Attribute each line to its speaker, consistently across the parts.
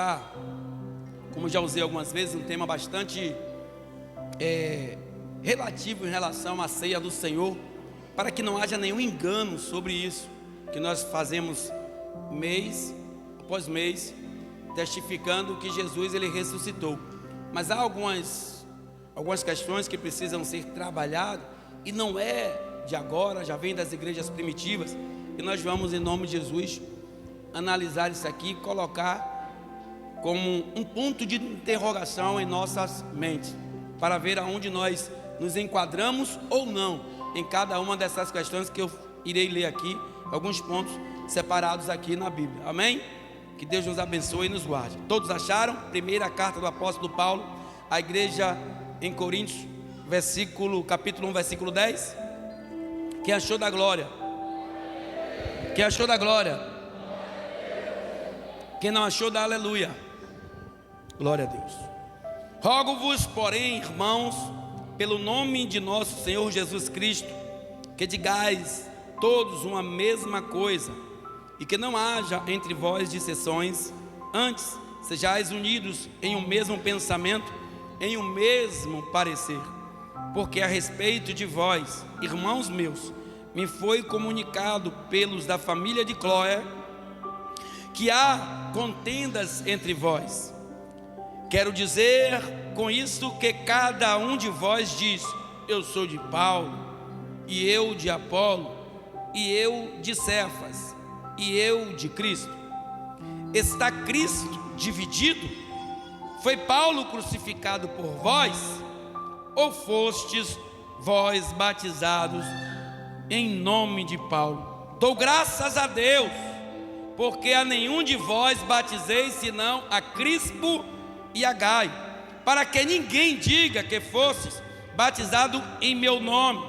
Speaker 1: está, como já usei algumas vezes, um tema bastante relativo em relação à ceia do Senhor, para que não haja nenhum engano sobre isso, que nós fazemos mês após mês, testificando que Jesus ele ressuscitou. Mas há algumas questões que precisam ser trabalhadas, e não é de agora, já vem das igrejas primitivas, e nós vamos, em nome de Jesus, analisar isso aqui e colocar como um ponto de interrogação em nossas mentes, para ver aonde nós nos enquadramos ou não em cada uma dessas questões que eu irei ler aqui, alguns pontos separados aqui na Bíblia. Amém? Que Deus nos abençoe e nos guarde. Todos acharam? Primeira carta do apóstolo Paulo à igreja em Coríntios, capítulo 1, versículo 10. Quem achou da glória? Quem achou da glória? Quem não achou, dá aleluia. Glória a Deus. Rogo-vos, porém, irmãos, pelo nome de nosso Senhor Jesus Cristo, que digais todos uma mesma coisa, e que não haja entre vós dissensões, antes sejais unidos em um mesmo pensamento, em um mesmo parecer. Porque a respeito de vós, irmãos meus, me foi comunicado pelos da família de Cloé, que há contendas entre vós. Quero dizer com isto que cada um de vós diz: eu sou de Paulo, e eu de Apolo, e eu de Cefas, e eu de Cristo. Está Cristo dividido? Foi Paulo crucificado por vós? Ou fostes vós batizados em nome de Paulo? Dou graças a Deus, porque a nenhum de vós batizei, senão a Crispo e a Gaio, para que ninguém diga que fostes batizado em meu nome.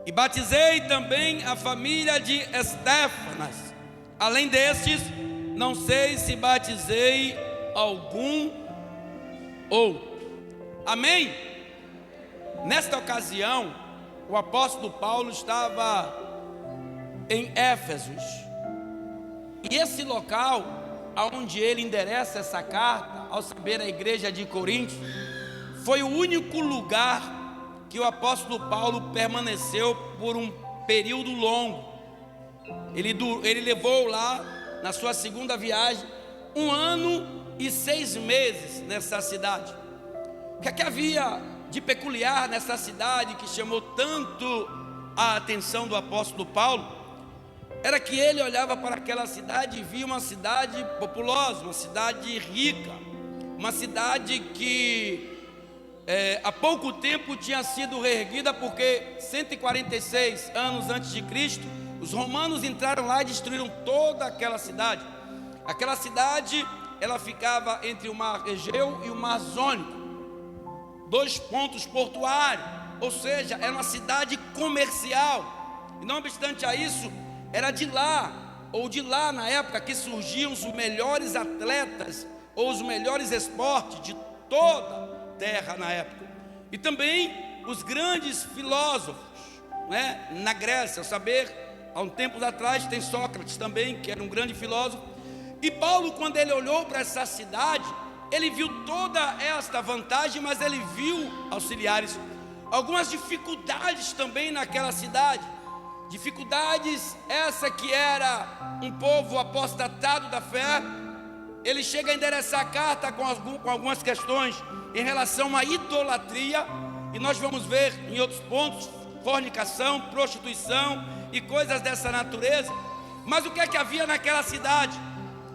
Speaker 1: E batizei também a família de Estéfanas. Além destes, não sei se batizei algum outro. Amém? Nesta ocasião, o apóstolo Paulo estava em Éfesos, e esse local aonde ele endereça essa carta, ao saber a igreja de Coríntios, foi o único lugar que o apóstolo Paulo permaneceu por um período longo. Ele levou lá, na sua segunda viagem, 1 ano e 6 meses nessa cidade. O que é que havia de peculiar nessa cidade que chamou tanto a atenção do apóstolo Paulo? Era que ele olhava para aquela cidade e via uma cidade populosa, uma cidade rica, uma cidade que há pouco tempo tinha sido reerguida, porque 146 anos antes de Cristo, os romanos entraram lá e destruíram toda aquela cidade. Aquela cidade, ela ficava entre o mar Egeu e o mar Jônico, 2 pontos portuários, ou seja, era uma cidade comercial. E não obstante a isso, era de lá na época que surgiam os melhores atletas ou os melhores esportes de toda a terra na época. E também os grandes filósofos, né, na Grécia. Saber, há um tempo atrás tem Sócrates também, que era um grande filósofo. E Paulo, quando ele olhou para essa cidade, ele viu toda esta vantagem, mas ele viu, auxiliares, algumas dificuldades também naquela cidade. Dificuldades essa que era um povo apostatado da fé. Ele chega a endereçar a carta com algumas questões em relação à idolatria, e nós vamos ver em outros pontos, fornicação, prostituição e coisas dessa natureza. Mas o que é que havia naquela cidade?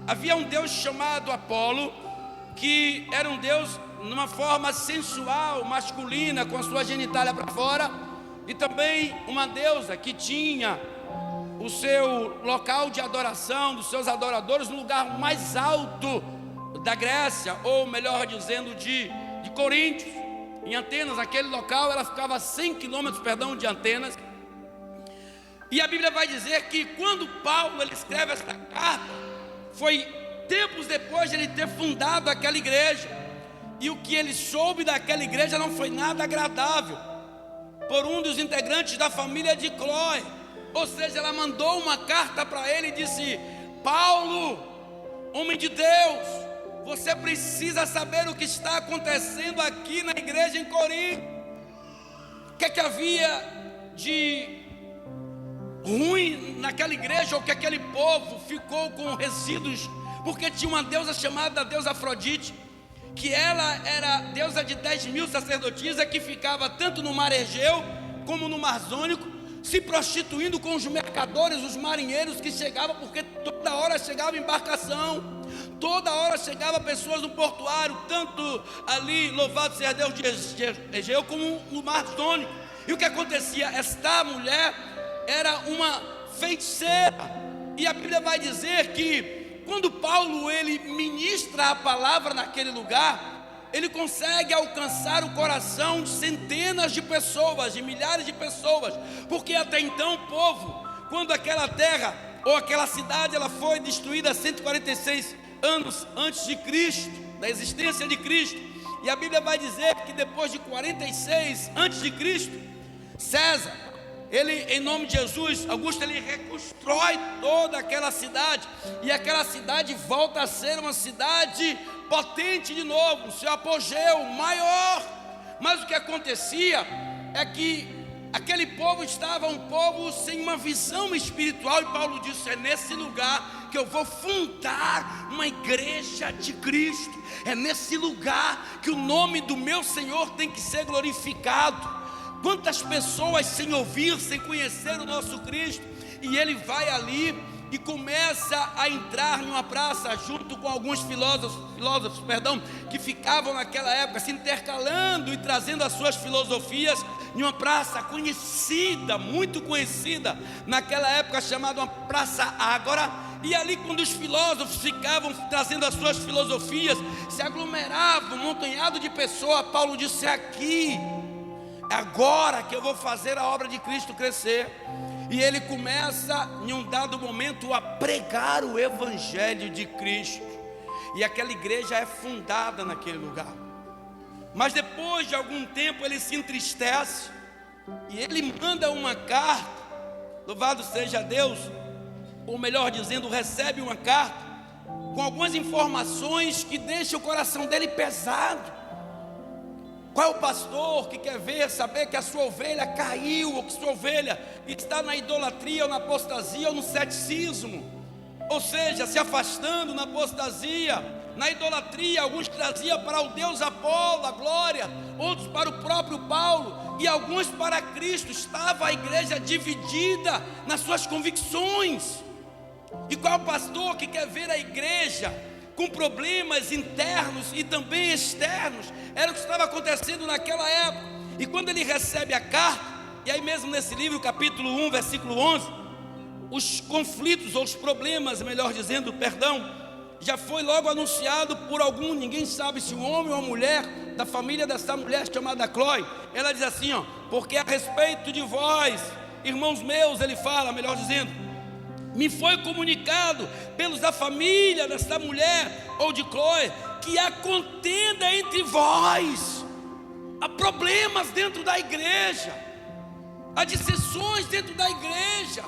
Speaker 1: Havia um deus chamado Apolo, que era um deus numa forma sensual, masculina, com a sua genitália para fora, e também uma deusa que tinha o seu local de adoração dos seus adoradores no lugar mais alto da Grécia, ou melhor dizendo, de Coríntios, em Atenas. Aquele local, ela ficava a 100 quilômetros, de Atenas. E a Bíblia vai dizer que quando Paulo ele escreve esta carta, foi tempos depois de ele ter fundado aquela igreja, e o que ele soube daquela igreja não foi nada agradável, por um dos integrantes da família de Cloé. Ou seja, ela mandou uma carta para ele e disse: Paulo, homem de Deus, Você precisa saber o que está acontecendo aqui na igreja em Corinto. O que é que havia de ruim naquela igreja, ou que aquele povo ficou com resíduos, porque tinha uma deusa chamada deusa Afrodite, que ela era deusa de 10.000 sacerdotisas, que ficava tanto no mar Egeu como no mar Jônico, se prostituindo com os mercadores, os marinheiros que chegavam, porque toda hora chegava embarcação, toda hora chegava pessoas no portuário, tanto ali, louvado seja Deus, de Egeu, como no mar Jônico. E o que acontecia? Esta mulher era uma feiticeira, e a Bíblia vai dizer que quando Paulo ele ministra a palavra naquele lugar, ele consegue alcançar o coração de centenas de pessoas, de milhares de pessoas, porque até então o povo, quando aquela terra ou aquela cidade ela foi destruída 146 anos antes de Cristo, da existência de Cristo, e a Bíblia vai dizer que depois de 46 antes de Cristo, César, ele, em nome de Jesus, Augusto, ele reconstrói toda aquela cidade, e aquela cidade volta a ser uma cidade potente de novo, o seu apogeu maior. Mas o que acontecia é que aquele povo estava um povo sem uma visão espiritual, e Paulo disse: é nesse lugar que eu vou fundar uma igreja de Cristo, é nesse lugar que o nome do meu Senhor tem que ser glorificado. Quantas pessoas sem ouvir, sem conhecer o nosso Cristo, e ele vai ali e começa a entrar numa praça junto com alguns filósofos, que ficavam naquela época se intercalando e trazendo as suas filosofias, em uma praça conhecida, muito conhecida naquela época, chamada uma Praça Ágora. E ali, quando os filósofos ficavam trazendo as suas filosofias, se aglomerava um montanhado de pessoas. Paulo disse: aqui, agora que eu vou fazer a obra de Cristo crescer. E ele começa, em um dado momento, a pregar o Evangelho de Cristo, e aquela igreja é fundada naquele lugar. Mas depois de algum tempo ele se entristece, e ele manda uma carta, louvado seja Deus, ou melhor dizendo, recebe uma carta com algumas informações que deixam o coração dele pesado. Qual é o pastor que quer saber que a sua ovelha caiu, ou que sua ovelha está na idolatria, ou na apostasia, ou no ceticismo, ou seja, se afastando na apostasia, na idolatria? Alguns traziam para o Deus Apolo a glória, outros para o próprio Paulo, e alguns para Cristo. Estava a igreja dividida nas suas convicções. E qual é o pastor que quer ver a igreja com problemas internos e também externos? Era o que estava acontecendo naquela época. E quando ele recebe a carta, e aí mesmo nesse livro, capítulo 1, versículo 11, os conflitos, ou os problemas, melhor dizendo, já foi logo anunciado por algum, ninguém sabe se um homem ou uma mulher, da família dessa mulher chamada Chloe. Ela diz assim, porque a respeito de vós, irmãos meus, ele fala, melhor dizendo, me foi comunicado pelos da família desta mulher, ou de Chloe, que há contenda entre vós, há problemas dentro da igreja, há dissensões dentro da igreja.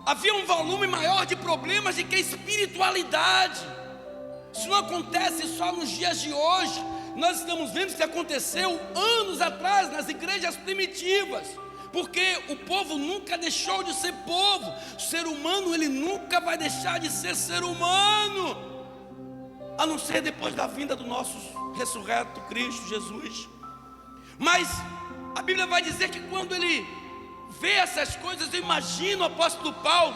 Speaker 1: Havia um volume maior de problemas do que espiritualidade. Isso não acontece só nos dias de hoje. Nós estamos vendo que aconteceu anos atrás nas igrejas primitivas, porque o povo nunca deixou de ser povo. O ser humano, ele nunca vai deixar de ser ser humano, a não ser depois da vinda do nosso ressurreto Cristo Jesus. Mas a Bíblia vai dizer que quando ele vê essas coisas, eu imagino o apóstolo Paulo,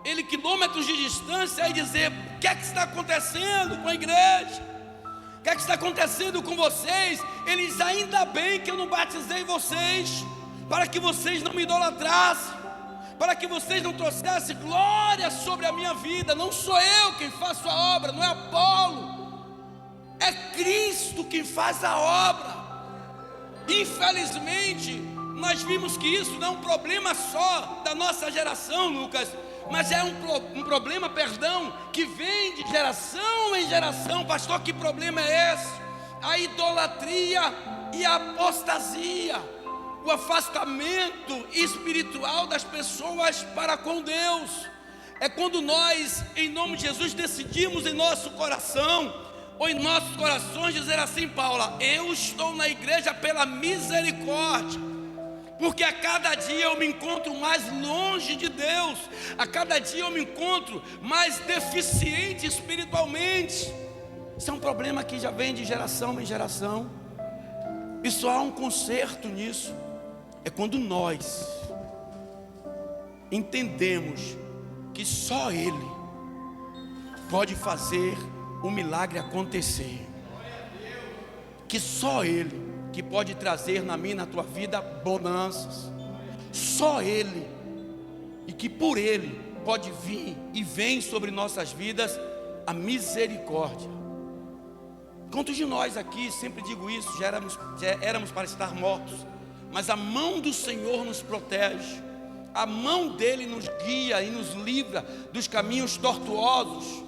Speaker 1: ele quilômetros de distância, aí dizer: o que é que está acontecendo com a igreja? O que é que está acontecendo com vocês? Eles: ainda bem que eu não batizei vocês, para que vocês não me idolatrassem, para que vocês não trouxessem glória sobre a minha vida. Não sou eu quem faço a obra, não é Apolo, é Cristo quem faz a obra. Infelizmente, nós vimos que isso não é um problema só da nossa geração, Lucas, mas é um problema, que vem de geração em geração. Pastor, que problema é esse? A idolatria e a apostasia, o afastamento espiritual das pessoas para com Deus. É quando nós, em nome de Jesus, decidimos em nosso coração ou em nossos corações dizer assim: Paula, eu estou na igreja pela misericórdia, porque a cada dia eu me encontro mais longe de Deus, a cada dia eu me encontro mais deficiente espiritualmente. Isso é um problema que já vem de geração em geração, e só há um conserto nisso, é quando nós entendemos que só Ele pode fazer o milagre acontecer, que só Ele que pode trazer na minha e na tua vida bonanças, só Ele, e que por Ele pode vir e vem sobre nossas vidas a misericórdia. Quantos de nós aqui, sempre digo isso, já éramos para estar mortos, mas a mão do Senhor nos protege, a mão dele nos guia e nos livra dos caminhos tortuosos,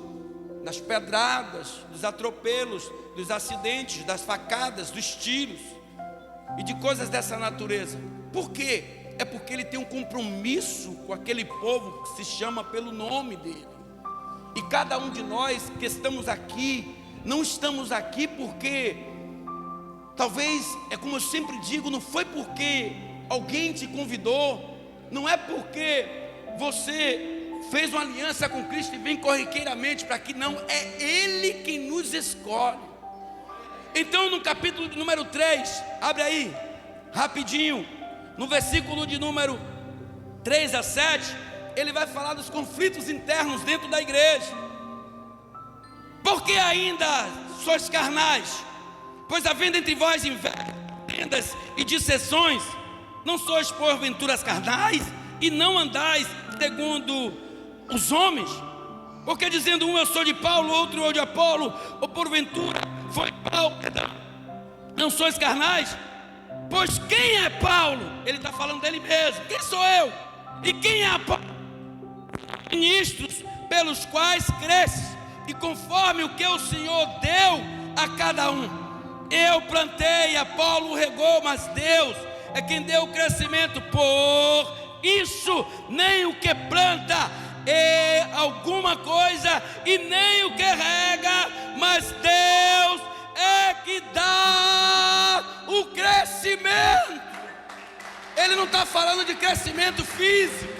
Speaker 1: das pedradas, dos atropelos, dos acidentes, das facadas, dos tiros e de coisas dessa natureza. Por quê? É porque ele tem um compromisso com aquele povo que se chama pelo nome dele. E cada um de nós que estamos aqui, não estamos aqui porque, talvez, é como eu sempre digo, não foi porque alguém te convidou, não é porque você fez uma aliança com Cristo e vem corriqueiramente para aqui, não, é Ele quem nos escolhe. Então no capítulo de número 3, abre aí, rapidinho, no versículo de número 3 a 7, ele vai falar dos conflitos internos dentro da igreja. Porque ainda sois carnais, pois havendo entre vós invejas e dissensões, não sois porventuras carnais, e não andais segundo os homens? Porque dizendo um, eu sou de Paulo, outro eu de Apolo, ou porventura foi Paulo, não sois carnais? Pois quem é Paulo? Ele está falando dele mesmo. Quem sou eu? E quem é Apolo? Ministros pelos quais cresces, e conforme o que o Senhor deu a cada um. Eu plantei, Apolo regou, mas Deus é quem deu o crescimento. Por isso nem o que planta é alguma coisa, e nem o que rega, mas Deus é que dá o crescimento. Ele não está falando de crescimento físico,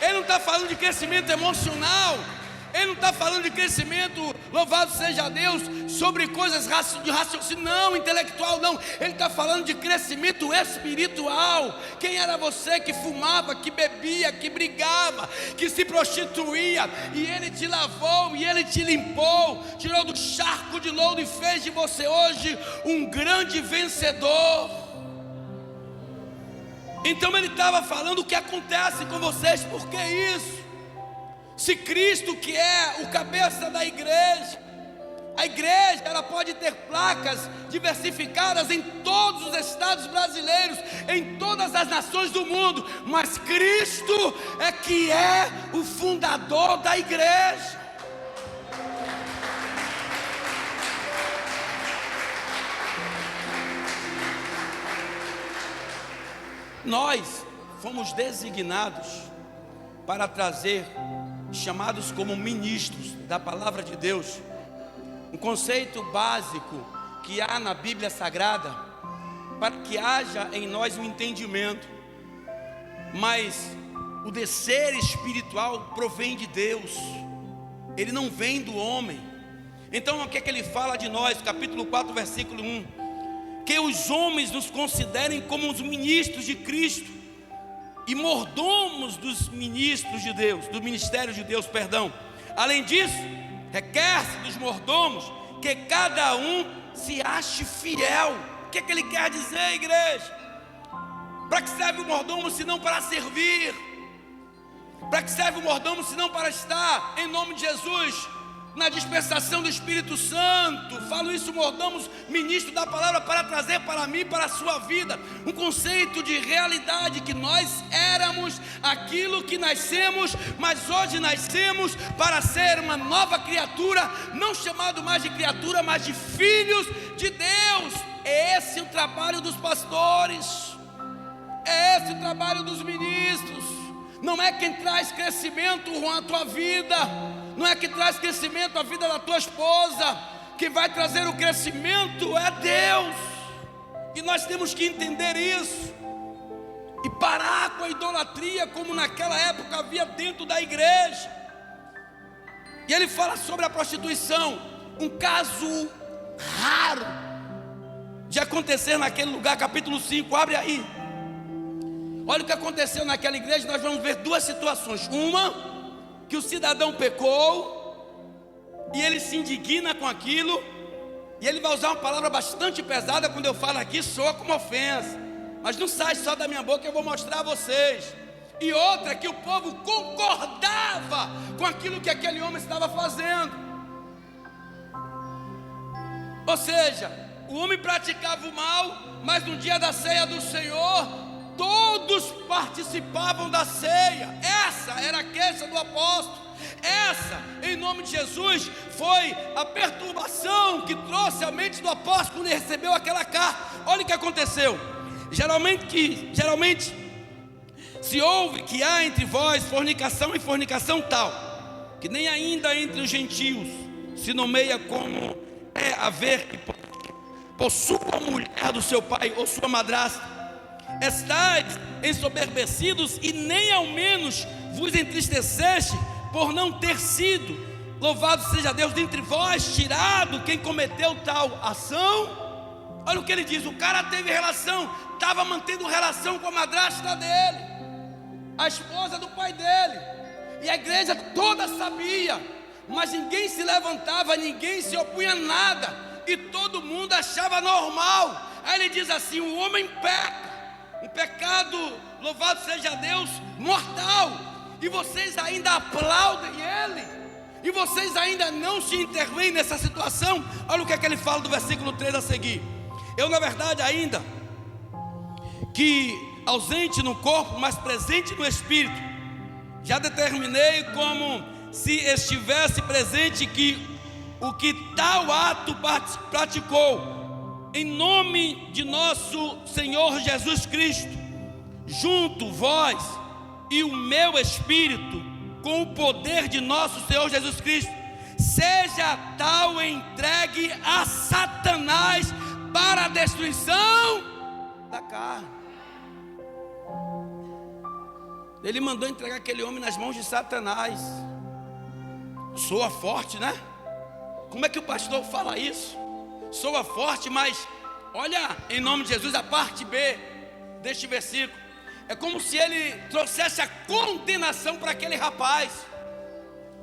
Speaker 1: ele não está falando de crescimento emocional, ele não está falando de crescimento, louvado seja Deus, sobre coisas de raciocínio, não, intelectual não. Ele está falando de crescimento espiritual. Quem era você que fumava, que bebia, que brigava, que se prostituía, e Ele te lavou, e Ele te limpou, tirou do charco de lodo e fez de você hoje um grande vencedor. Então ele estava falando o que acontece com vocês. Por que isso? Se Cristo, que é o cabeça da igreja, a igreja ela pode ter placas diversificadas em todos os estados brasileiros, em todas as nações do mundo, mas Cristo é que é o fundador da igreja. Nós fomos designados para trazer, chamados como ministros da palavra de Deus, um conceito básico que há na Bíblia Sagrada, para que haja em nós um entendimento. Mas o descer espiritual provém de Deus, ele não vem do homem. Então o que é que ele fala de nós? Capítulo 4, versículo 1: que os homens nos considerem como os ministros de Cristo e mordomos dos ministros de Deus, do ministério de Deus, perdão. Além disso, requer-se dos mordomos que cada um se ache fiel. O que é que ele quer dizer, igreja? Para que serve o mordomo se não para servir? Para que serve o mordomo se não para estar, em nome de Jesus, na dispensação do Espírito Santo? Falo isso, mordomos, ministro da palavra, para trazer para mim, para a sua vida, um conceito de realidade, que nós éramos aquilo que nascemos, mas hoje nascemos para ser uma nova criatura, não chamado mais de criatura, mas de filhos de Deus. É esse o trabalho dos pastores, é esse o trabalho dos ministros. Não é quem traz crescimento à tua vida, não é que traz crescimento à vida da tua esposa. quem vai trazer o crescimento é Deus. E nós temos que entender isso e parar com a idolatria como naquela época havia dentro da igreja. E ele fala sobre a prostituição, um caso raro de acontecer naquele lugar. Capítulo 5, abre aí. Olha o que aconteceu naquela igreja. Nós vamos ver duas situações. Uma, que o cidadão pecou e ele se indigna com aquilo, e ele vai usar uma palavra bastante pesada. Quando eu falo aqui, soa como ofensa, mas não sai só da minha boca, eu vou mostrar a vocês. E outra, que o povo concordava com aquilo que aquele homem estava fazendo. Ou seja, o homem praticava o mal, mas no dia da ceia do Senhor, todos participavam da ceia. Essa era a queixa do apóstolo. Essa, em nome de Jesus, foi a perturbação que trouxe a mente do apóstolo quando ele recebeu aquela carta. Olha o que aconteceu. Geralmente se ouve que há entre vós fornicação e fornicação tal, que nem ainda entre os gentios se nomeia como é haver que possua a mulher do seu pai ou sua madrasta. Estais ensoberbecidos e nem ao menos vos entristeceste por não ter sido, louvado seja Deus, dentre vós tirado quem cometeu tal ação. Olha o que ele diz: o cara teve relação, estava mantendo relação com a madrasta dele, a esposa do pai dele, e a igreja toda sabia, mas ninguém se levantava, ninguém se opunha a nada, e todo mundo achava normal. Aí ele diz assim: o homem peca, um pecado, louvado seja Deus, mortal, e vocês ainda aplaudem ele, e vocês ainda não se intervêm nessa situação. Olha o que é que ele fala do versículo 3 a seguir: eu na verdade ainda que ausente no corpo, mas presente no espírito, já determinei como se estivesse presente que o que tal ato praticou, em nome de nosso Senhor Jesus Cristo, junto vós e o meu espírito, com o poder de nosso Senhor Jesus Cristo, seja tal entregue a Satanás para a destruição da carne. Ele mandou entregar aquele homem nas mãos de Satanás. Soa forte, né? Como é que o pastor fala isso? Soa forte, mas olha, em nome de Jesus, a parte B deste versículo. É como se ele trouxesse a condenação para aquele rapaz.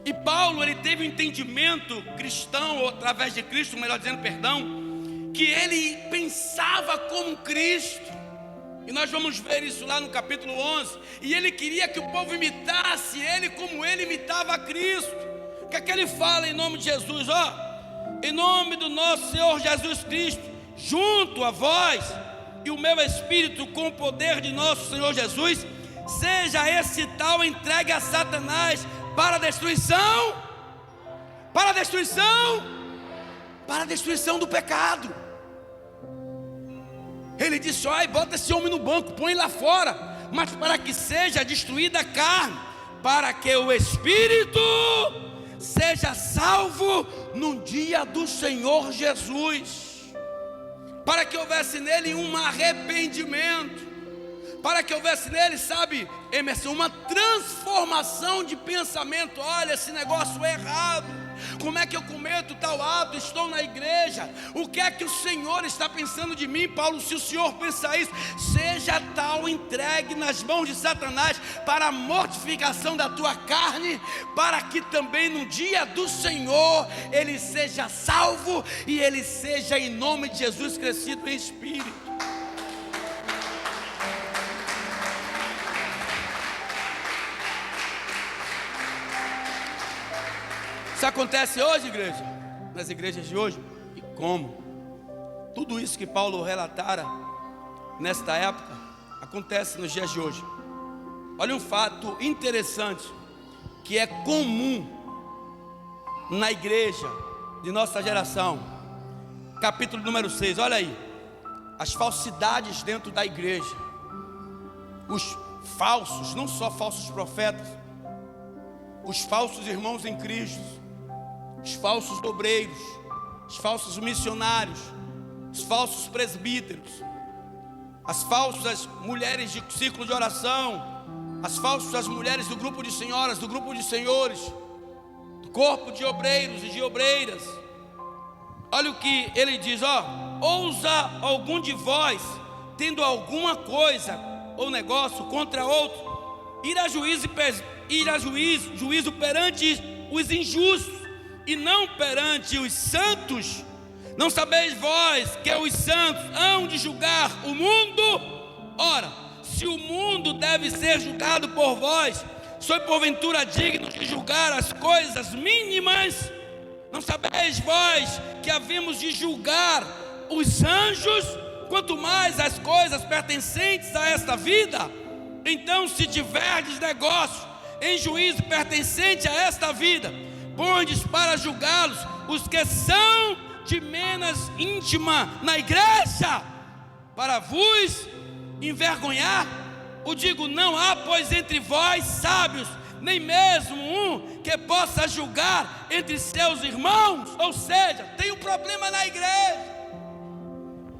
Speaker 1: E Paulo, ele teve um entendimento cristão, ou através de Cristo, melhor dizendo, perdão, que ele pensava como Cristo. E nós vamos ver isso lá no capítulo 11. E ele queria que o povo imitasse ele como ele imitava a Cristo. O que é que ele fala em nome de Jesus? Em nome do nosso Senhor Jesus Cristo, junto a vós e o meu espírito, com o poder de nosso Senhor Jesus, seja esse tal entregue a Satanás para a destruição, para a destruição, para a destruição do pecado. Ele disse: olha, bota esse homem no banco, põe lá fora, mas para que seja destruída a carne, para que o espírito seja salvo no dia do Senhor Jesus. Para que houvesse nele um arrependimento, para que houvesse nele, sabe, Emerson, uma transformação de pensamento. Olha, esse negócio é errado, como é que eu cometo tal ato? Estou na igreja, o que é que o Senhor está pensando de mim? Paulo, se o Senhor pensar isso, seja tal entregue nas mãos de Satanás para a mortificação da tua carne, para que também no dia do Senhor ele seja salvo e ele seja, em nome de Jesus, crescido em espírito. Isso acontece hoje, igreja, nas igrejas de hoje. E como? Tudo isso que Paulo relatara nesta época acontece nos dias de hoje. Olha um fato interessante que é comum na igreja de nossa geração. Capítulo número 6, olha aí. As falsidades dentro da igreja. Os falsos, não só falsos profetas, os falsos irmãos em Cristo, os falsos obreiros, os falsos missionários, os falsos presbíteros, as falsas mulheres de círculo de oração, as falsas mulheres do grupo de senhoras, do grupo de senhores, do corpo de obreiros e de obreiras. Olha o que ele diz, ousa algum de vós, tendo alguma coisa ou negócio contra outro, ir a juízo perante os injustos e não perante os santos. Não sabeis vós que os santos hão de julgar o mundo? Ora, se o mundo deve ser julgado por vós, sois porventura dignos de julgar as coisas mínimas? Não sabeis vós que havemos de julgar os anjos, quanto mais as coisas pertencentes a esta vida? Então, se tiverdes negócio em juízo pertencente a esta vida, pondes para julgá-los os que são de menos íntima na igreja, para vos envergonhar. O digo, não há pois entre vós sábios, nem mesmo um que possa julgar entre seus irmãos. Ou seja, tem um problema na igreja.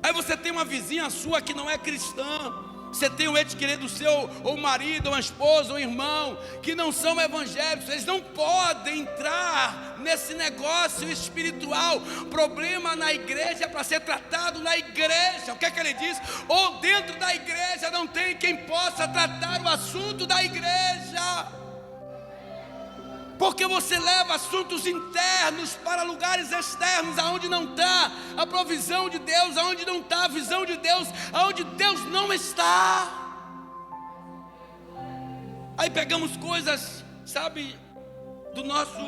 Speaker 1: Aí você tem uma vizinha sua que não é cristã, você tem um ente querido seu, ou marido, ou uma esposa, ou um irmão, que não são evangélicos. Eles não podem entrar nesse negócio espiritual. Problema na igreja é para ser tratado na igreja. O que é que ele diz? Ou dentro da igreja não tem quem possa tratar o assunto da igreja, porque você leva assuntos internos para lugares externos, aonde não está a provisão de Deus, aonde não está a visão de Deus, aonde Deus não está. Aí pegamos coisas, sabe, do nosso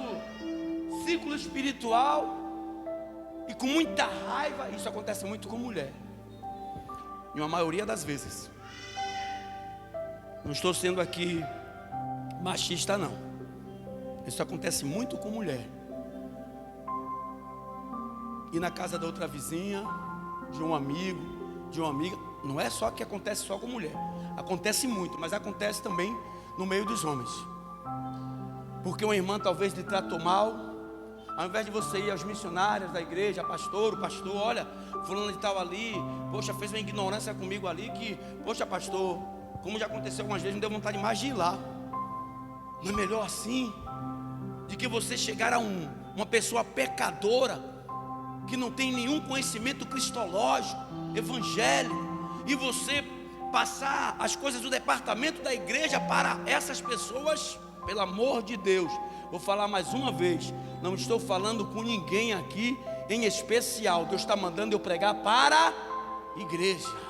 Speaker 1: ciclo espiritual, e com muita raiva. Isso acontece muito com mulher, em uma maioria das vezes. Não estou sendo aqui machista, não. Isso acontece muito com mulher. E na casa da outra vizinha, de um amigo, de uma amiga. Não é só que acontece só com mulher. Acontece muito, mas acontece também no meio dos homens. Porque uma irmã talvez lhe tratou mal. Ao invés de você ir aos missionários da igreja, o pastor, olha, fulano de tal ali, poxa, fez uma ignorância comigo ali, que, poxa, pastor, como já aconteceu algumas vezes, me deu vontade mais de ir lá. Não é melhor assim? De que você chegar a uma pessoa pecadora, que não tem nenhum conhecimento cristológico, evangélico, e você passar as coisas do departamento da igreja para essas pessoas. Pelo amor de Deus, vou falar mais uma vez, não estou falando com ninguém aqui em especial. Deus está mandando eu pregar para a igreja.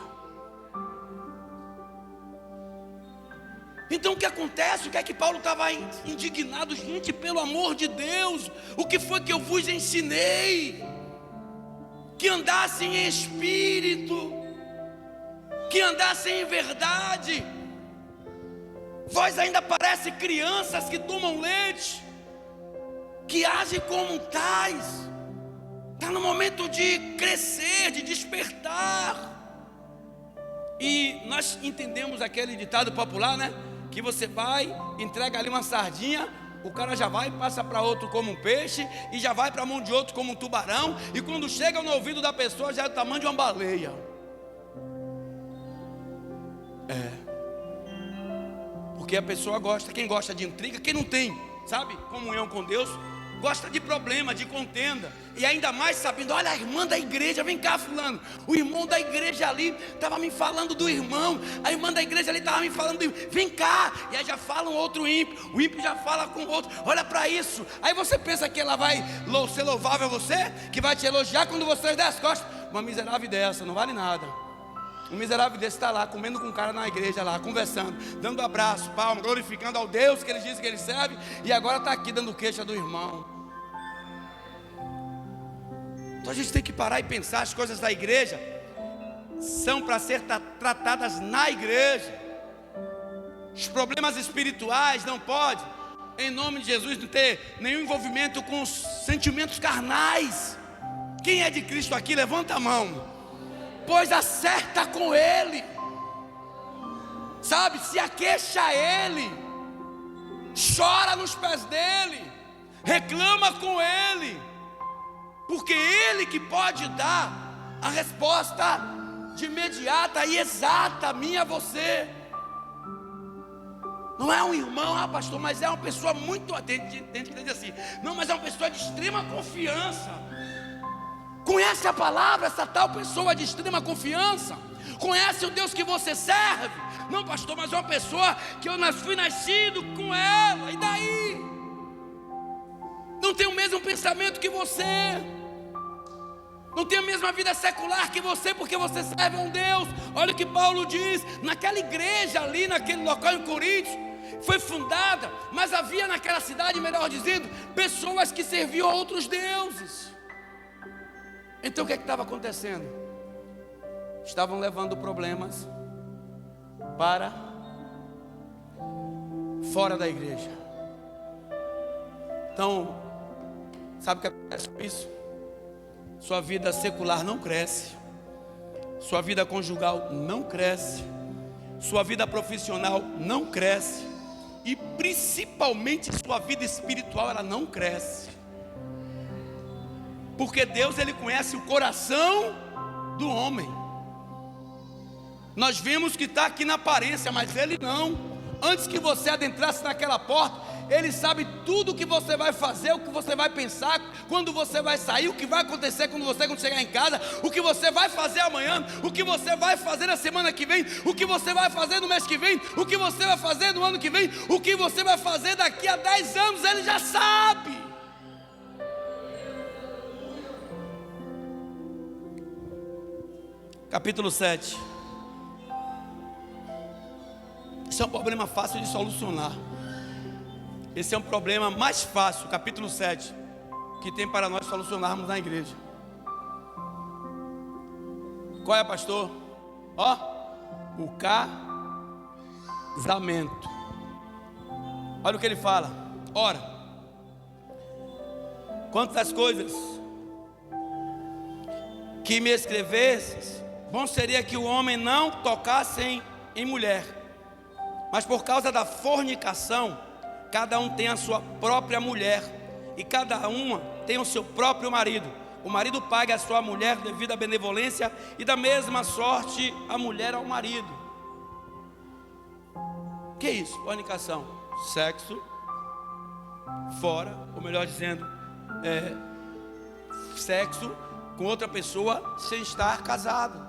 Speaker 1: Então o que acontece? O que é que Paulo estava indignado? Gente, pelo amor de Deus, o que foi que eu vos ensinei? Que andassem em espírito, que andassem em verdade. Vós ainda parecem crianças que tomam leite, que agem como tais. Está no momento de crescer, de despertar. E nós entendemos aquele ditado popular, né? Que você vai, entrega ali uma sardinha, o cara já vai e passa para outro como um peixe, e já vai para a mão de outro como um tubarão, e quando chega no ouvido da pessoa já é do tamanho de uma baleia. Porque a pessoa gosta, quem gosta de intriga, quem não tem, sabe, comunhão com Deus, gosta de problema, de contenda. E ainda mais sabendo, olha, a irmã da igreja, vem cá fulano, o irmão da igreja ali estava me falando do irmão, a irmã da igreja ali estava me falando do, vem cá. E aí já fala um outro ímpio, o ímpio já fala com o outro, olha para isso. Aí você pensa que ela vai ser louvável a você, que vai te elogiar quando você der as costas. Uma miserável dessa, não vale nada. Um miserável desse está lá, comendo com um cara na igreja lá, conversando, dando abraço, palma, glorificando ao Deus que ele diz que ele serve, e agora está aqui dando queixa do irmão. Então a gente tem que parar e pensar, as coisas da igreja são para ser tratadas na igreja. Os problemas espirituais não pode, em nome de Jesus, não ter nenhum envolvimento com os sentimentos carnais. Quem é de Cristo aqui, levanta a mão. Pois acerta com Ele, sabe, se aqueixa a Ele, chora nos pés dEle, reclama com Ele, porque Ele que pode dar a resposta de imediata e exata a mim e a você. Não é um irmão, pastor, mas é uma pessoa muito atente, assim, não, mas é uma pessoa de extrema confiança. Conhece a palavra, essa tal pessoa de extrema confiança? Conhece o Deus que você serve? Não, pastor, mas é uma pessoa que eu fui nascido com ela, e daí? Não tem o mesmo pensamento que você, não tem a mesma vida secular que você, porque você serve a um Deus. Olha o que Paulo diz, naquela igreja ali, naquele local em Coríntios, foi fundada, mas havia naquela cidade, melhor dizendo, pessoas que serviam a outros deuses. Então o que estava acontecendo? Estavam levando problemas para fora da igreja. Então, sabe o que acontece com isso? Sua vida secular não cresce, sua vida conjugal não cresce, sua vida profissional não cresce, e principalmente sua vida espiritual, ela não cresce. Porque Deus, Ele conhece o coração do homem. Nós vimos que está aqui na aparência, mas Ele não. Antes que você adentrasse naquela porta, Ele sabe tudo o que você vai fazer, o que você vai pensar, quando você vai sair, o que vai acontecer quando chegar em casa, o que você vai fazer amanhã, o que você vai fazer na semana que vem, o que você vai fazer no mês que vem, o que você vai fazer no ano que vem, o que você vai fazer daqui a 10 anos, Ele já sabe. Capítulo 7. Esse é um problema fácil de solucionar. Esse é um problema mais fácil, capítulo 7, que tem para nós solucionarmos na igreja. Qual é, pastor? O casamento. Olha o que ele fala. Ora, quantas coisas que me escrevesses, bom seria que o homem não tocasse em mulher, mas por causa da fornicação, cada um tem a sua própria mulher, e cada uma tem o seu próprio marido. O marido paga a sua mulher devido à benevolência, e da mesma sorte a mulher ao marido. Que é isso? Fornicação, sexo fora, ou melhor dizendo, sexo com outra pessoa sem estar casado.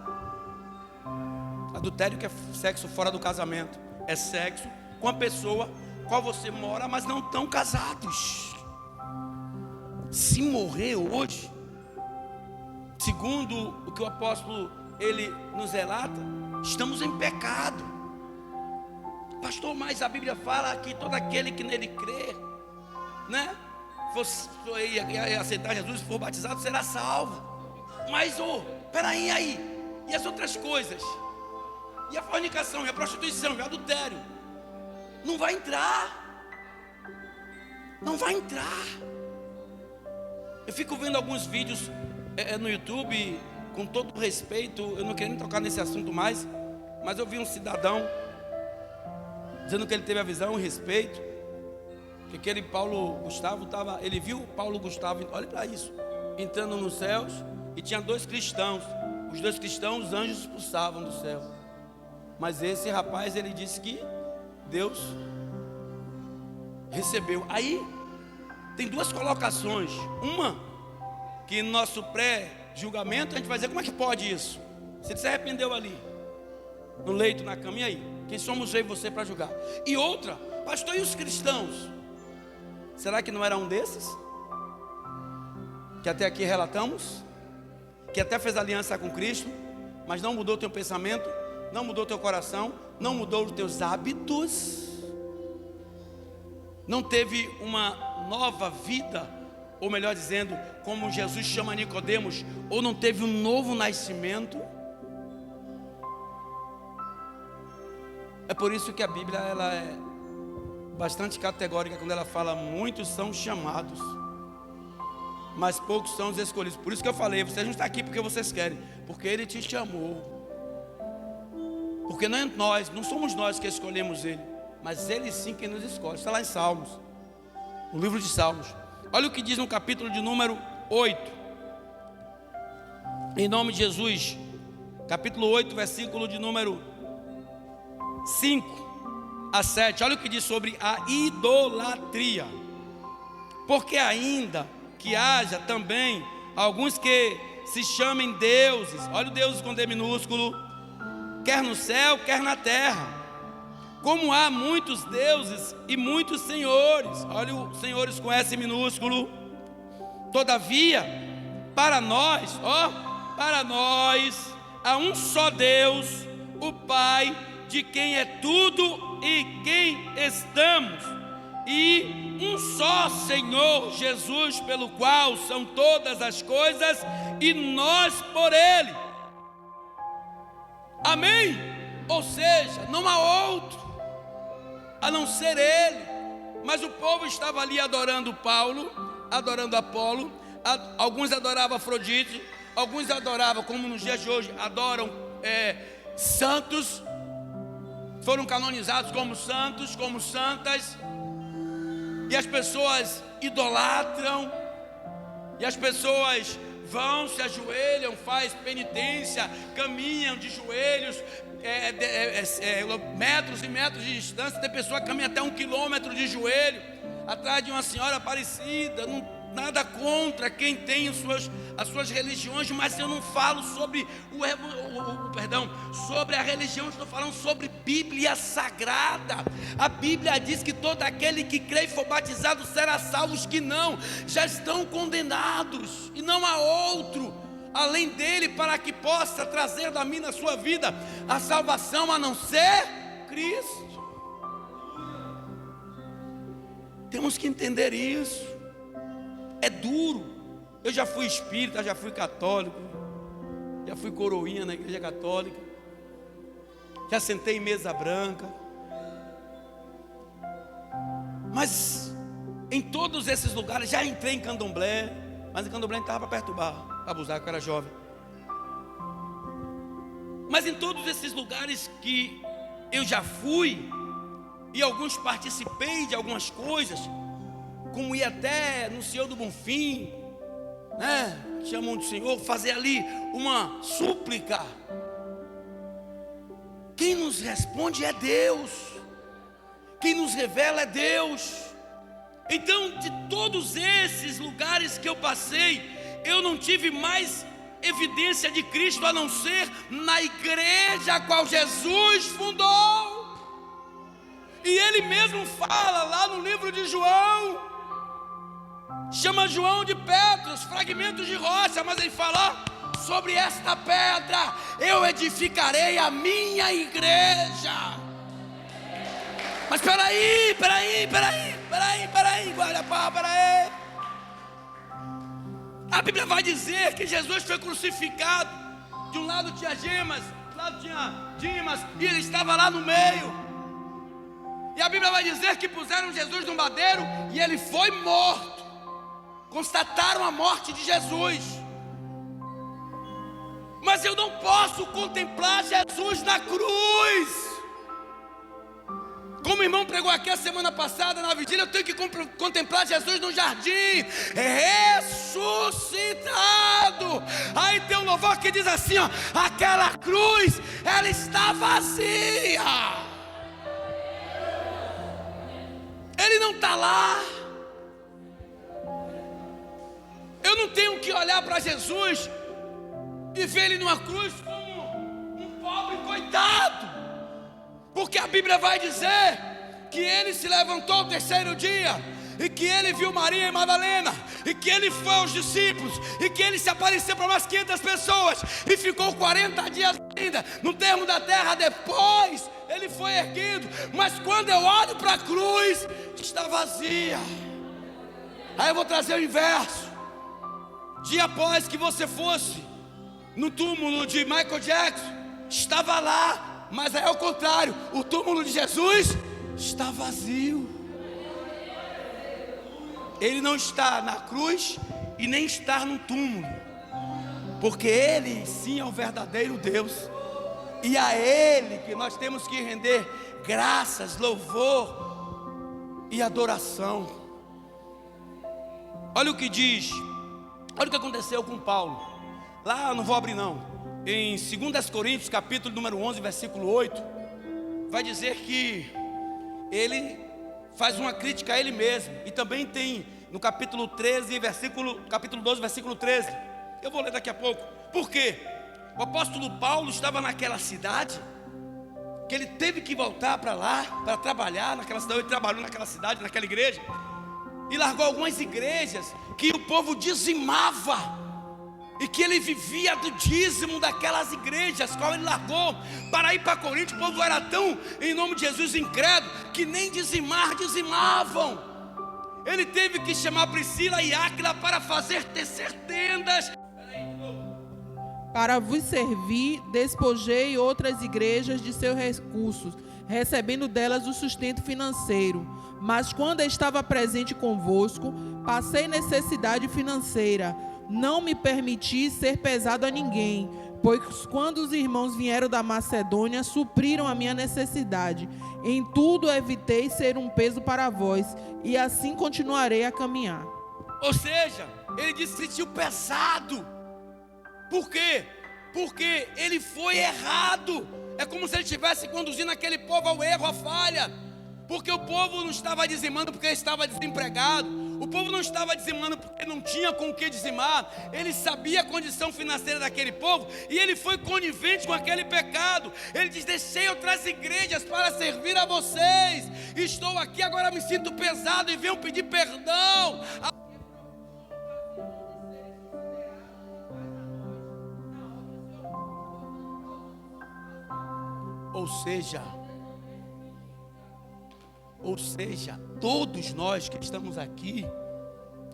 Speaker 1: Adultério, que é sexo fora do casamento, é sexo com a pessoa qual você mora, mas não estão casados. Se morrer hoje, segundo o que o apóstolo ele nos relata, estamos em pecado. Pastor, mas a Bíblia fala que todo aquele que nele crê, né, e aceitar Jesus, se for batizado, será salvo. Mas, peraí, aí, e as outras coisas? E a fornicação, e a prostituição, e o adultério? Não vai entrar. Não vai entrar. Eu fico vendo alguns vídeos no YouTube, com todo respeito, eu não quero nem tocar nesse assunto mais, mas eu vi um cidadão dizendo que ele teve a visão e respeito, que aquele Paulo Gustavo ele viu Paulo Gustavo, olha para isso, entrando nos céus, e tinha 2 cristãos. Os 2 cristãos, os anjos expulsavam do céu. Mas esse rapaz, ele disse que Deus recebeu. Aí tem 2 colocações. Uma, que no nosso pré-julgamento a gente vai dizer: como é que pode isso? Se ele se arrependeu ali, no leito, na cama, e aí? Quem somos eu e você para julgar? E outra, pastor, e os cristãos? Será que não era um desses? Que até aqui relatamos, que até fez aliança com Cristo, mas não mudou teu pensamento, não mudou teu coração, não mudou os teus hábitos, não teve uma nova vida, ou melhor dizendo, como Jesus chama Nicodemos, ou não teve um novo nascimento. É por isso que a Bíblia ela é bastante categórica quando ela fala: muitos são chamados, mas poucos são os escolhidos. Por isso que eu falei: vocês não estão aqui porque vocês querem, porque Ele te chamou. Porque não somos nós que escolhemos Ele, mas Ele sim quem nos escolhe. Está lá em Salmos, no livro de Salmos. Olha o que diz no capítulo de número 8. Em nome de Jesus. Capítulo 8, versículo de número 5 a 7. Olha o que diz sobre a idolatria. Porque ainda que haja também alguns que se chamem deuses, olha o Deus com D minúsculo, quer no céu, quer na terra. Como há muitos deuses e muitos senhores, olha o senhores com S minúsculo. Todavia, para nós há um só Deus, o Pai, de quem é tudo e quem estamos, e um só Senhor Jesus, pelo qual são todas as coisas, e nós por Ele. Amém? Ou seja, não há outro a não ser Ele. Mas o povo estava ali adorando Paulo, adorando Apolo. Alguns adoravam Afrodite, alguns adoravam, como nos dias de hoje, adoram santos. Foram canonizados como santos, como santas. E as pessoas idolatram. E as pessoas vão, se ajoelham, faz penitência, caminham de joelhos, metros e metros de distância. Tem pessoa que caminha até 1 quilômetro de joelho, atrás de uma senhora Aparecida. Nada contra quem tem as suas religiões, mas eu não falo sobre sobre a religião, estou falando sobre Bíblia Sagrada. A Bíblia diz que todo aquele que crê e for batizado será salvo, os que não, já estão condenados, e não há outro além dele para que possa trazer da minha na sua vida a salvação, a não ser Cristo. Temos que entender isso. É duro. Eu já fui espírita, já fui católico, já fui coroinha na igreja católica, já sentei em mesa branca. Mas em todos esses lugares, já entrei em candomblé, mas em candomblé estava para perturbar, para abusar, porque eu era jovem. Mas em todos esses lugares que eu já fui, e alguns participei de algumas coisas, como ir até no Senhor do Bonfim, né? Chamam de Senhor, fazer ali uma súplica. Quem nos responde é Deus, quem nos revela é Deus. Então, de todos esses lugares que eu passei, eu não tive mais evidência de Cristo a não ser na igreja a qual Jesus fundou. E Ele mesmo fala lá no livro de João, chama João de Petros, fragmentos de rocha, mas ele fala: sobre esta pedra eu edificarei a minha igreja. Mas peraí, guarda pá, peraí. A Bíblia vai dizer que Jesus foi crucificado. De um lado tinha Gemas, do lado tinha Dimas, e ele estava lá no meio. E a Bíblia vai dizer que puseram Jesus no madeiro e ele foi morto. Constataram a morte de Jesus. Mas eu não posso contemplar Jesus na cruz. Como o irmão pregou aqui a semana passada na vigília, eu tenho que contemplar Jesus no jardim, ressuscitado. Aí tem um louvor que diz assim, ó: aquela cruz, ela está vazia. Ele não está lá. Eu não tenho que olhar para Jesus e ver Ele numa cruz como um pobre coitado, porque a Bíblia vai dizer que Ele se levantou ao terceiro dia, e que Ele viu Maria e Madalena, e que Ele foi aos discípulos, e que Ele se apareceu para umas 500 pessoas, e ficou 40 dias ainda no termo da terra. Depois Ele foi erguido, mas quando eu olho para a cruz, está vazia. Aí eu vou trazer o inverso. Dia após que você fosse no túmulo de Michael Jackson, estava lá, mas é o contrário, o túmulo de Jesus está vazio. Ele não está na cruz e nem está no túmulo, porque Ele sim é o verdadeiro Deus, e a Ele que nós temos que render graças, louvor e adoração. Olha o que diz, olha o que aconteceu com Paulo, lá, não vou abrir não, em 2 Coríntios, capítulo número 11, versículo 8, vai dizer que ele faz uma crítica a ele mesmo. E também tem no capítulo 12, versículo 13. Eu vou ler daqui a pouco. Por quê? O apóstolo Paulo estava naquela cidade, que ele teve que voltar para lá, para trabalhar naquela cidade. Ele trabalhou naquela cidade, naquela igreja, e largou algumas igrejas que o povo dizimava, e que ele vivia do dízimo daquelas igrejas, qual ele largou para ir para Corinto. O povo era tão, em nome de Jesus, incrédulo, que nem dizimavam. Ele teve que chamar Priscila e Áquila para fazer tecer tendas.
Speaker 2: Para vos servir, despojei outras igrejas de seus recursos, recebendo delas o sustento financeiro. Mas quando estava presente convosco, passei necessidade financeira. Não me permiti ser pesado a ninguém, pois quando os irmãos vieram da Macedônia, supriram a minha necessidade. Em tudo evitei ser um peso para vós, e assim continuarei a caminhar.
Speaker 1: Ou seja, ele disse que se sentiu pesado. Por quê? Porque ele foi errado. É como se ele estivesse conduzindo aquele povo ao erro, à falha. Porque o povo não estava dizimando porque estava desempregado. O povo não estava dizimando porque não tinha com o que dizimar. Ele sabia a condição financeira daquele povo, e ele foi conivente com aquele pecado. Ele diz: deixei outras igrejas para servir a vocês. Estou aqui agora, me sinto pesado e venho pedir perdão. Ou seja, todos nós que estamos aqui,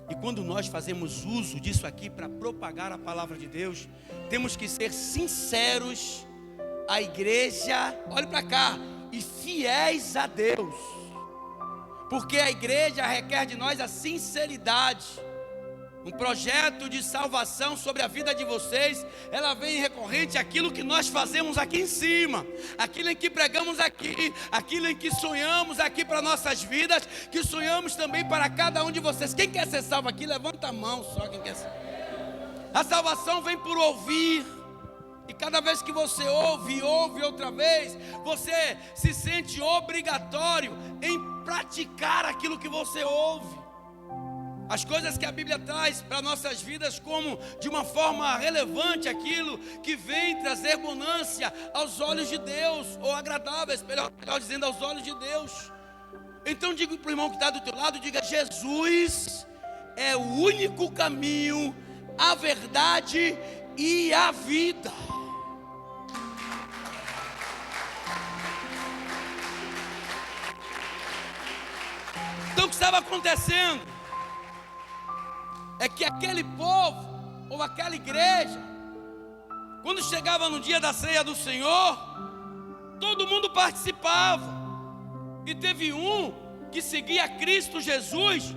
Speaker 1: e quando nós fazemos uso disso aqui para propagar a palavra de Deus, temos que ser sinceros à igreja, olhe para cá, e fiéis a Deus, porque a igreja requer de nós a sinceridade. Um projeto de salvação sobre a vida de vocês, ela vem recorrente àquilo que nós fazemos aqui em cima, aquilo em que pregamos aqui, aquilo em que sonhamos aqui para nossas vidas, que sonhamos também para cada um de vocês. Quem quer ser salvo aqui, levanta a mão só, quem quer ser. A salvação vem por ouvir, e cada vez que você ouve outra vez, você se sente obrigatório em praticar aquilo que você ouve. As coisas que a Bíblia traz para nossas vidas como de uma forma relevante, aquilo que vem trazer bonância aos olhos de Deus, ou agradáveis, melhor dizendo, aos olhos de Deus. Então diga para o irmão que está do teu lado, diga: Jesus é o único caminho, a verdade e a vida. Então o que estava acontecendo é que aquele povo, ou aquela igreja, quando chegava no dia da ceia do Senhor, todo mundo participava. E teve um que seguia Cristo Jesus,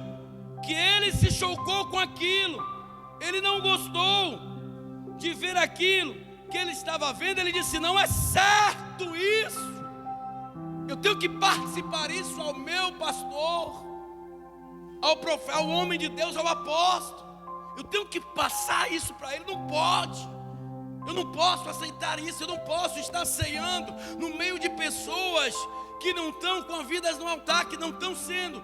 Speaker 1: que ele se chocou com aquilo. Ele não gostou de ver aquilo que ele estava vendo. Ele disse: não é certo isso. Eu tenho que participar isso ao meu pastor, ao profeta, ao homem de Deus, ao apóstolo. Eu tenho que passar isso para ele. Não pode. Eu não posso aceitar isso. Eu não posso estar ceando no meio de pessoas que não estão com as vidas no altar, que não estão sendo,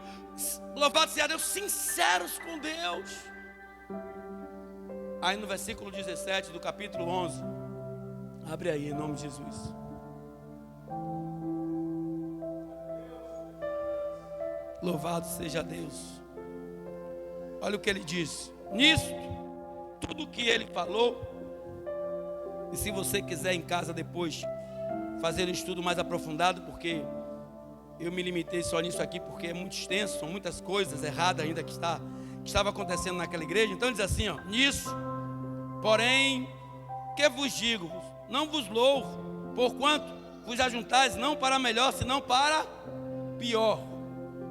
Speaker 1: louvado seja Deus, sinceros com Deus. Aí no versículo 17 do capítulo 11, abre aí em nome de Jesus. Louvado seja Deus. Olha o que ele disse. Nisso, tudo o que ele falou, e se você quiser em casa depois fazer um estudo mais aprofundado, porque eu me limitei só nisso aqui, porque é muito extenso, são muitas coisas erradas ainda que estava acontecendo naquela igreja. Então ele diz assim, ó: nisso, porém, que vos digo, não vos louvo, porquanto vos ajuntais não para melhor, senão para pior.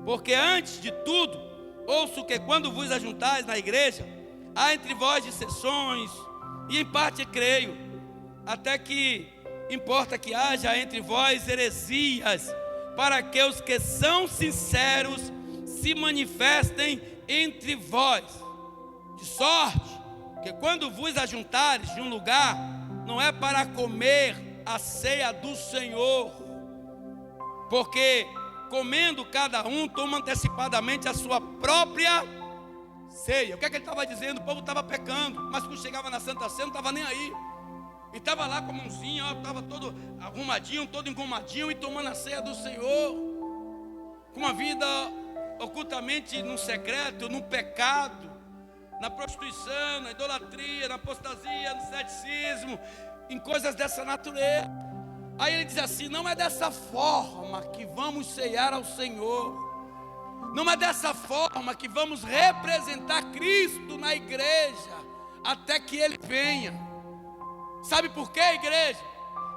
Speaker 1: Porque antes de tudo, ouço que quando vos ajuntais na igreja, há entre vós dissensões, e em parte creio, até que importa que haja entre vós heresias, para que os que são sinceros se manifestem entre vós, de sorte que quando vos ajuntares de um lugar, não é para comer a ceia do Senhor, porque comendo cada um, toma antecipadamente a sua própria ceia. O que é que ele estava dizendo? O povo estava pecando, mas quando chegava na Santa Ceia, não estava nem aí. E estava lá com a mãozinha, estava todo arrumadinho, todo engomadinho, e tomando a ceia do Senhor, com uma vida ocultamente no secreto, no pecado, na prostituição, na idolatria, na apostasia, no ceticismo, em coisas dessa natureza. Aí ele diz assim: não é dessa forma que vamos ceiar ao Senhor, não é dessa forma que vamos representar Cristo na igreja, até que Ele venha. Sabe por quê, igreja?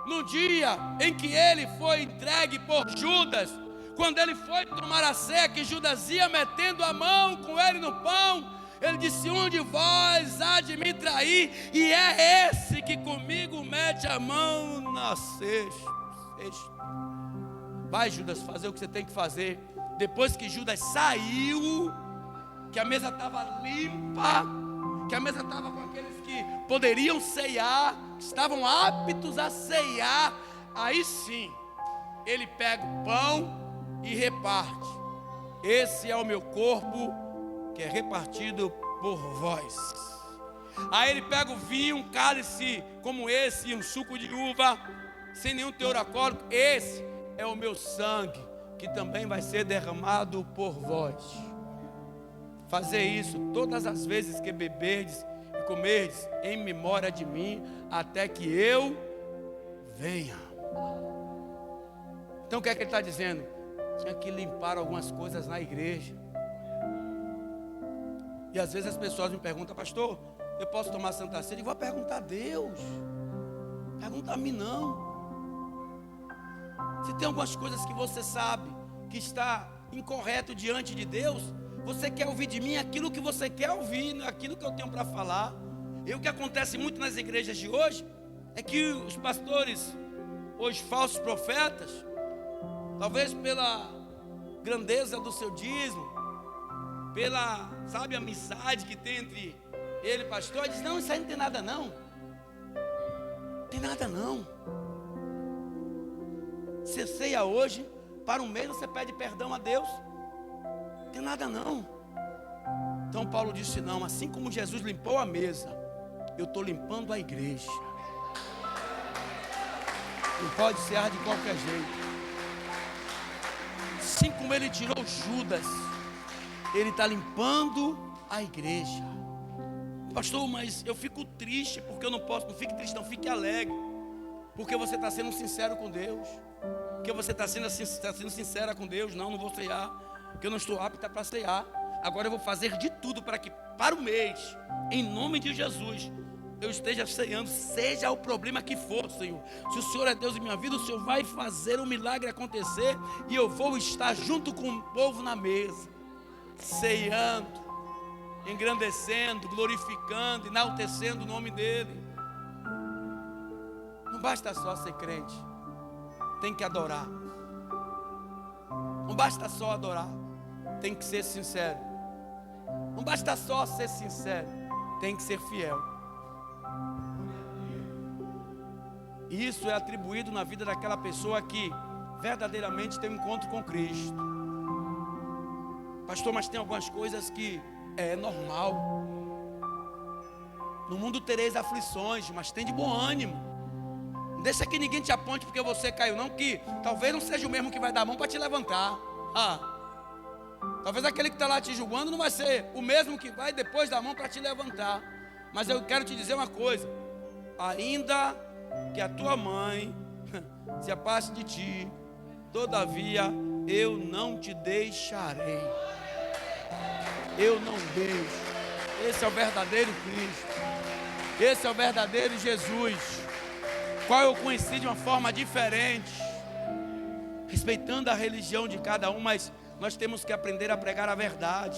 Speaker 1: No dia em que Ele foi entregue por Judas, quando Ele foi tomar a ceia, que Judas ia metendo a mão com Ele no pão, Ele disse: um de vós há de me trair, e é esse que comigo mete a mão na cesta. Vai, Judas, fazer o que você tem que fazer. Depois que Judas saiu, que a mesa estava limpa, que a mesa estava com aqueles que poderiam ceiar, estavam aptos a ceiar, aí sim, ele pega o pão e reparte: esse é o meu corpo, que é repartido por vós. Aí ele pega o vinho, um cálice como esse, um suco de uva, sem nenhum teor alcoólico: esse é o meu sangue, que também vai ser derramado por vós. Fazer isso todas as vezes que beberdes e comerdes, em memória de mim, até que eu venha. Então o que é que ele está dizendo? Tinha que limpar algumas coisas na igreja. E às vezes as pessoas me perguntam: pastor, eu posso tomar Santa Ceia? Eu vou perguntar a Deus, pergunta a mim não. Se tem algumas coisas que você sabe que está incorreto diante de Deus, você quer ouvir de mim aquilo que você quer ouvir, aquilo que eu tenho para falar. E o que acontece muito nas igrejas de hoje é que os pastores, os falsos profetas, talvez pela grandeza do seu dízimo, pela, sabe, amizade que tem entre ele e o pastor, diz: não, isso aí não tem nada não. Não tem nada não. Você ceia hoje, para um mês você pede perdão a Deus. Não tem nada não. Então Paulo disse: não, assim como Jesus limpou a mesa, eu estou limpando a igreja. Não pode cear de qualquer jeito. Assim como ele tirou Judas, ele está limpando a igreja. Pastor, mas eu fico triste porque eu não posso. Não fique triste não, fique alegre, porque você está sendo sincero com Deus. Porque você está sendo sincera com Deus. Não vou ceiar, porque eu não estou apta para ceiar. Agora eu vou fazer de tudo para que para o mês, em nome de Jesus, eu esteja ceando, seja o problema que for, Senhor. Se o Senhor é Deus em minha vida, o Senhor vai fazer um milagre acontecer, e eu vou estar junto com o povo na mesa, ceando, engrandecendo, glorificando, enaltecendo o nome dEle. Não basta só ser crente, tem que adorar. Não basta só adorar, tem que ser sincero. Não basta só ser sincero, tem que ser fiel. E isso é atribuído na vida daquela pessoa que verdadeiramente tem um encontro com Cristo. Pastor, mas tem algumas coisas que é normal. No mundo tereis aflições, mas tem de bom ânimo. Não deixa que ninguém te aponte porque você caiu não, que talvez não seja o mesmo que vai dar a mão para te levantar. Talvez aquele que está lá te julgando não vai ser o mesmo que vai depois dar a mão para te levantar. Mas eu quero te dizer uma coisa: ainda que a tua mãe se afaste de ti, todavia eu não te deixarei. Eu não deixo. Esse é o verdadeiro Cristo. Esse é o verdadeiro Jesus, qual eu conheci de uma forma diferente, respeitando a religião de cada um, mas nós temos que aprender a pregar a verdade,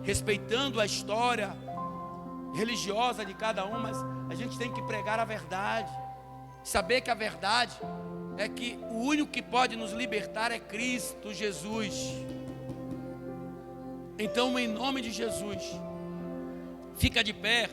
Speaker 1: respeitando a história religiosa de cada um, mas a gente tem que pregar a verdade, saber que a verdade é que o único que pode nos libertar é Cristo Jesus. Então, em nome de Jesus, fica de pé.